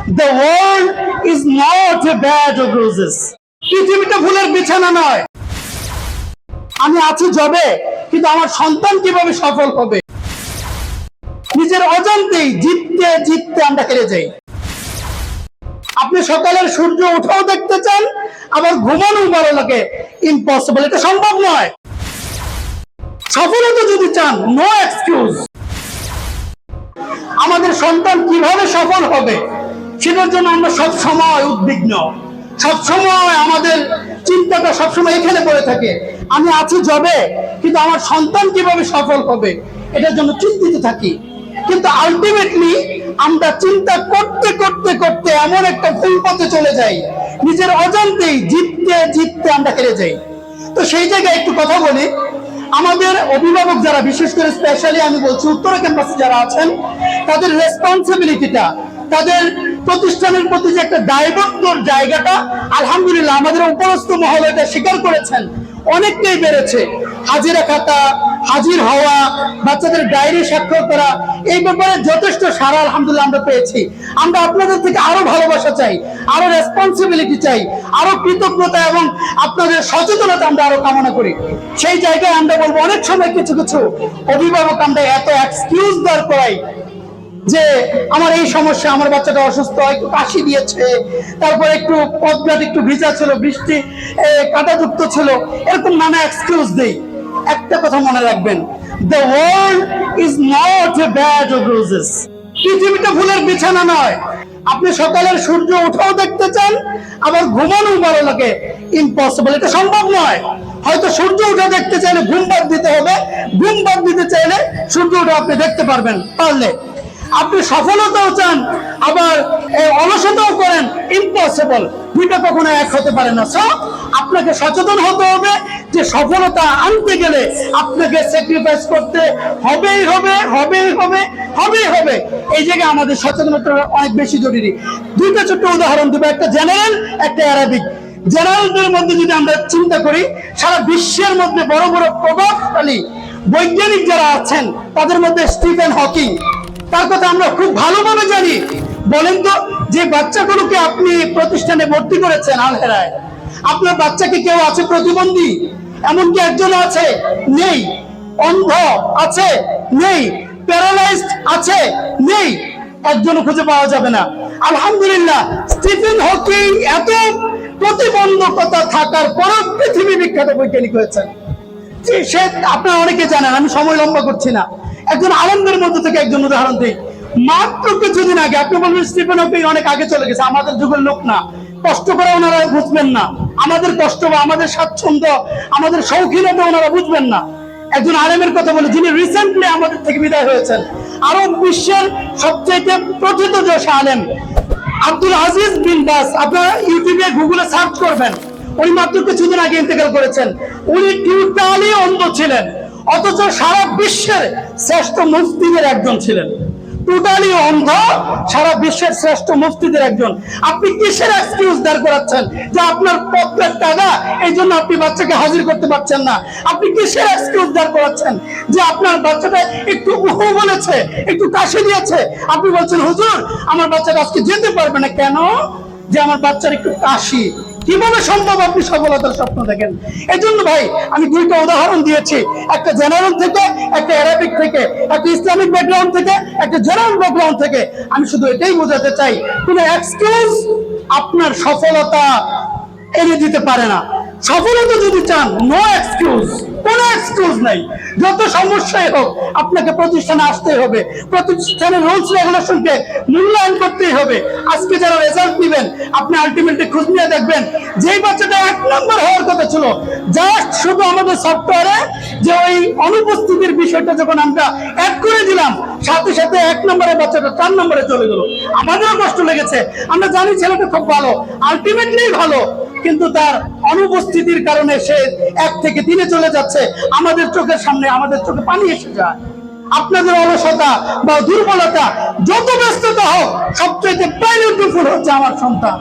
The world is not a bed of roses. পৃথিবীটা ফুলের বিছানা নয়। আমি আছি জবে, কিন্তু আমার সন্তান কিভাবে সফল হবে? নিজের অজান্তেই জিততে জিততে আমরা হেরে যাই। আপনি সকালের সূর্য ওঠাও দেখতে চান, আবার ঘুমানো ভালো লাগে, ইম্পসিবল, এটা সম্ভব নয়। সফলতা যদি চান, নো এক্সকিউজ। আমাদের সন্তান কিভাবে সফল হবে সেটার জন্য আমরা সবসময় উদ্বিগ্ন, সবসময় আমাদের চিন্তাটা সবসময় এখানে পড়ে থাকে। আমি আছি জবে, কিন্তু আমার সন্তান কিভাবে সফল হবে এটার জন্য চিন্তিত থাকি। কিন্তু আলটিমেটলি আমরা চিন্তা করতে করতে করতে এমন একটা ভুল পথে চলে যাই, নিজের অজান্তেই জিততে জিততে আমরা হেরে যাই। তো সেই জায়গায় একটু কথা বলি। আমাদের অভিভাবক যারা, বিশেষ করে স্পেশালি আমি বলছি উত্তরা ক্যাম্পাসে যারা আছেন, তাদের রেসপন্সিবিলিটিটা, তাদের প্রতিষ্ঠানের প্রতি যে একটা দায়বদ্ধর জায়গাটা, আলহামদুলিল্লাহ আমাদের উপরস্থ মহল এটা স্বীকার করেছেন, অনেকটাই বেড়েছে। হাজিরা খাতা, হাজির হওয়া, বাচ্চাদের ডায়েরি স্বাক্ষর করা, এই ব্যাপারে যথেষ্ট সারা আলহামদুলিল্লাহ আমরা পেয়েছি। আমরা আপনাদের থেকে আরো ভালোবাসা চাই, আরো রেসপন্সিবিলিটি চাই, আরো কৃতজ্ঞতা এবং আপনাদের সচেতনতা আমরা আরো কামনা করি। সেই জায়গায় আমরা বলবো, অনেক সময় কিছু কিছু অভিভাবক আমরা এত এক্সকিউজ দাঁড় করাই যে আমার এই সমস্যা, আমার বাচ্চাটা অসুস্থ, একটু কাশি দিয়েছে, তারপর একটু পথঘাট একটু ভিজা ছিল, বৃষ্টি কাদাযুক্ত ছিল, এরকম নানা এক্সকিউজ দেই। একটা কথা মনে রাখবেন, the world is not a bed of roses. পৃথিবীটা ফুলের বিছানা নয়। আপনি সকালের সূর্য ওঠাও দেখতে চান, আবার ঘুমানো ভালো লাগে, ইম্পসিবল, এটা সম্ভব নয়। হয়তো সূর্য ওঠা দেখতে চাইলে ঘুম বাদ দিতে হবে, ঘুম বাদ দিতে চাইলে সূর্য ওঠা আপনি দেখতে পারবেন পারলে। আপনি সফলতাও চান, আবার অলসতাও করেন, ইম্পসিবল, দুইটা কখনো এক হতে পারে না। সো আপনাকে সচেতন হতে হবে যে সফলতা আনতে গেলে আপনাকে স্যাক্রিফাইস করতে হবেই হবে, হবেই হবে, হবেই হবে। এই জায়গায় আমাদের সচেতনতা অনেক বেশি জরুরি। দুইটা ছোট্ট উদাহরণ দেবো, একটা জেনারেল, একটা অ্যারাবিক। জেনারেলদের মধ্যে যদি আমরা চিন্তা করি, সারা বিশ্বের মধ্যে বড় বড় প্রভাবশালী বৈজ্ঞানিক যারা আছেন, তাদের মধ্যে স্টিফেন হকিং, তার কথা আমরা খুব ভালোভাবে জানি। বলেন তো, যে বাচ্চাগুলোকে আপনি প্রতিষ্ঠানে ভর্তি করেছেন আলহেরায়, আপনার বাচ্চাকে কেউ আছে প্রতিবন্ধী? এমনকি একজন আছে? নেই। অন্ধ আছে? নেই। প্যারালাইজড আছে? নেই। একজনও খুঁজে পাওয়া যাবে না। আলহামদুলিল্লাহ, স্টিফেন হকিং এত প্রতিবন্ধকতা থাকার পরও পৃথিবী বিখ্যাত বৈজ্ঞানিক হয়েছেন। সে আপনারা অনেকে জানেন, আমি সময় লম্বা করছি না। একজন আলেমদের মধ্যে থেকে একজন উদাহরণ দিই। মাত্র কিছুদিন আগে, আপনি বলবেন স্টিফেন হকিং অনেক আগে চলে গেছে, আমাদের যুগের লোক না, কষ্ট করে ওনারা বুঝবেন না, আমাদের কষ্ট বা আমাদের স্বাচ্ছন্দ্য, আমাদের শৌখিনতা ওনারা বুঝবেন না। একজন আলেমের কথা বলে, যিনি রিসেন্টলি আমাদের থেকে বিদায় হয়েছেন, আরব বিশ্বের সবচেয়ে প্রথিত যশ আলেম আব্দুল আজিজ বিন বাস। আপনারা ইউটিউবে গুগলে সার্চ করবেন, উনি মাত্র কিছুদিন আগে ইন্তেকাল করেছেন। উনি টোটালি অন্ধ ছিলেন, অথচ সারা বিশ্বের শ্রেষ্ঠ মুফতিদের একজন ছিলেন। টোটালি অন্ধ, সারা বিশ্বের শ্রেষ্ঠ মুফতিদের একজন। আপনি কিসের এক্সকিউজ দাঁড় করাচ্ছেন যে আপনার পথের টাকা, এই জন্য আপনি বাচ্চাকে হাজির করতে পারছেন না? আপনি কিসের এক্সকিউজ দাঁড় করাচ্ছেন যে আপনার বাচ্চাটা একটু উহু বলেছে, একটু কাশি দিয়েছে, আপনি বলছেন হুজুর আমার বাচ্চাটা আজকে যেতে পারবে না? কেন? যে আমার বাচ্চার একটু কাশি। কিভাবে সম্ভব আপনি সফলতার স্বপ্ন দেখেন? এই জন্য ভাই আমি দুইটা উদাহরণ দিয়েছি, একটা জেনারেল থেকে, একটা অ্যারাবিক থেকে, একটা ইসলামিক ব্যাকগ্রাউন্ড থেকে, একটা জেনারেল ব্যাকগ্রাউন্ড থেকে। আমি শুধু এটাই বোঝাতে চাই, কোন এক্সকিউজ আপনার সফলতা এনে দিতে পারে না। সফলতা যদি চান, নো এক্সকিউজ, কোনো এক্সকিউজ নাই। যত সমস্যাই হোক আপনাকে প্রতিষ্ঠানে আসতেই হবে, প্রতিষ্ঠানের রুলস রেগুলেশনকে মূল্যায়ন করতেই হবে। আজকে যারা রেজাল্ট দিবেন, আপনি আলটিমেটলি খোঁজ নিয়ে দেখবেন যেই বাচ্চাটা 1 নম্বর হওয়ার কথা ছিল, জাস্ট শুধু আমাদের সফটওয়্যারে যে ওই অনুপস্থিতির বিষয়টা যখন আমরা অ্যাড করে দিলাম, সাথে সাথে 1 নম্বরের বাচ্চাটা 4 নম্বরে চলে গেল। আমাদেরও কষ্ট লেগেছে, আমরা জানি ছেলেটা খুব ভালো, আলটিমেটলি ভালো, কিন্তু তার অনুপস্থিতির কারণে সে 1 থেকে 3-এ চলে যাচ্ছে। আমাদের চোখের সামনে, আমাদের চোখে পানি এসে যায়। আপনাদের অলসতা বা দুর্বলতা, যত ব্যস্ততা হোক, সবচেয়ে প্রায়োরিটিফুল হচ্ছে আমার সন্তান।